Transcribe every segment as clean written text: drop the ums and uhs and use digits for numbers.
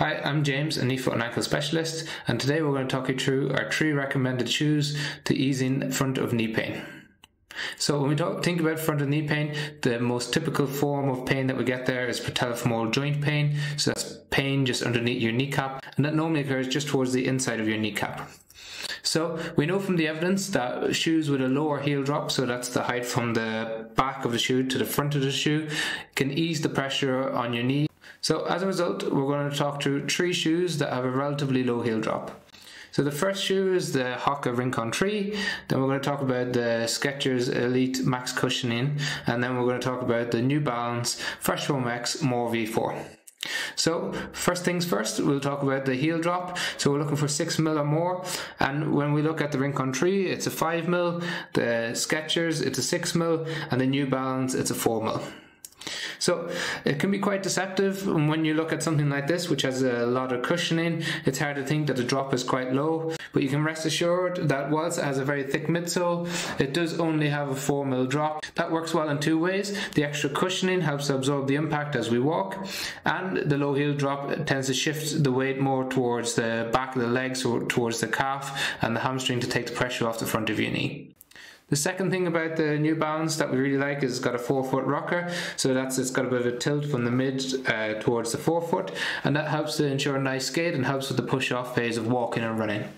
Hi, I'm James, a knee, foot and ankle specialist, and today we're going to talk you through our 3 recommended shoes to easing front of knee pain. So when we think about front of knee pain, the most typical form of pain that we get there is patellofemoral joint pain. So that's pain just underneath your kneecap, and that normally occurs just towards the inside of your kneecap. So we know from the evidence that shoes with a lower heel drop, so that's the height from the back of the shoe to the front of the shoe, can ease the pressure on your knee. So as a result, we're going to talk through 3 shoes that have a relatively low heel drop. So the first shoe is the Hoka Rincon 3, then we're going to talk about the Skechers Elite Max Cushioning, and then we're going to talk about the New Balance Fresh Foam X More V4. So first things first, we'll talk about the heel drop. So we're looking for 6mm or more, and when we look at the Rincon 3, it's a 5mm, the Skechers, it's a 6mm, and the New Balance, it's a 4mm. So it can be quite deceptive when you look at something like this, which has a lot of cushioning. It's hard to think that the drop is quite low, but you can rest assured that whilst it has a very thick midsole, it does only have a 4mm drop. That works well in 2 ways. The extra cushioning helps to absorb the impact as we walk, and the low heel drop tends to shift the weight more towards the back of the legs or towards the calf and the hamstring to take the pressure off the front of your knee. The second thing about the New Balance that we really like is it's got a 4-foot rocker, so it's got a bit of a tilt from the mid towards the forefoot, and that helps to ensure a nice skate and helps with the push-off phase of walking and running.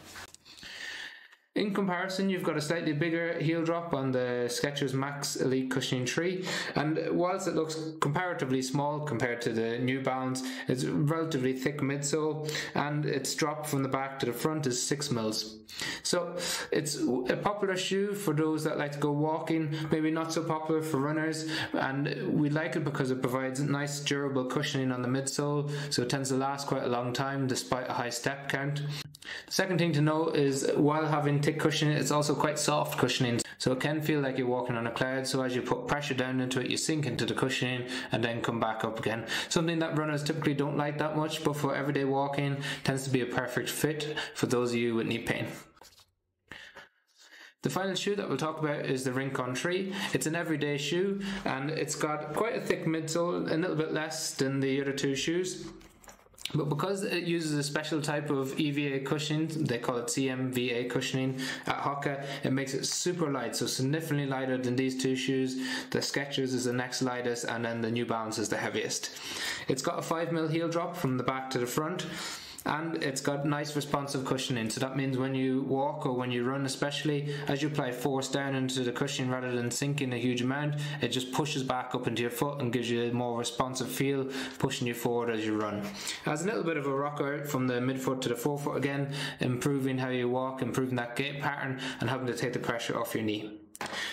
In comparison, you've got a slightly bigger heel drop on the Skechers Max Elite Cushioning 3, and whilst it looks comparatively small compared to the New Balance, it's a relatively thick midsole, and its drop from the back to the front is 6mm. So it's a popular shoe for those that like to go walking, maybe not so popular for runners, and we like it because it provides nice durable cushioning on the midsole, so it tends to last quite a long time despite a high step count. The second thing to note is while having thick cushioning, it's also quite soft cushioning, so it can feel like you're walking on a cloud. So as you put pressure down into it, you sink into the cushioning and then come back up again. Something that runners typically don't like that much, but for everyday walking tends to be a perfect fit for those of you with knee pain. The final shoe that we'll talk about is the Rincon 3. It's an everyday shoe, and it's got quite a thick midsole, a little bit less than the other 2 shoes. But because it uses a special type of EVA cushioning, they call it CMVA cushioning at Hoka, it makes it super light, so significantly lighter than these 2 shoes. The Skechers is the next lightest, and then the New Balance is the heaviest. It's got a 5mm heel drop from the back to the front, and it's got nice responsive cushioning, so that means when you walk or when you run especially, as you apply force down into the cushioning rather than sinking a huge amount, it just pushes back up into your foot and gives you a more responsive feel, pushing you forward as you run. It has a little bit of a rocker from the midfoot to the forefoot again, improving how you walk, improving that gait pattern and helping to take the pressure off your knee.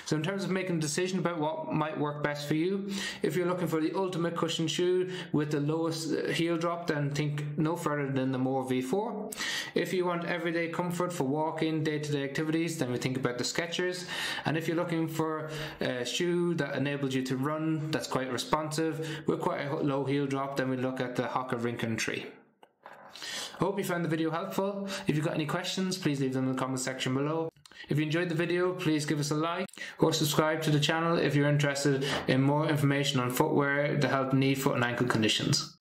So in terms of making a decision about what might work best for you, if you're looking for the ultimate cushion shoe with the lowest heel drop, then think no further than the More V4. If you want everyday comfort for walking, day-to-day activities, then we think about the Skechers. And if you're looking for a shoe that enables you to run, that's quite responsive, with quite a low heel drop, then we look at the Hoka Rincon 3. I hope you found the video helpful. If you've got any questions, please leave them in the comment section below. If you enjoyed the video, please give us a like or subscribe to the channel if you're interested in more information on footwear to help knee, foot and ankle conditions.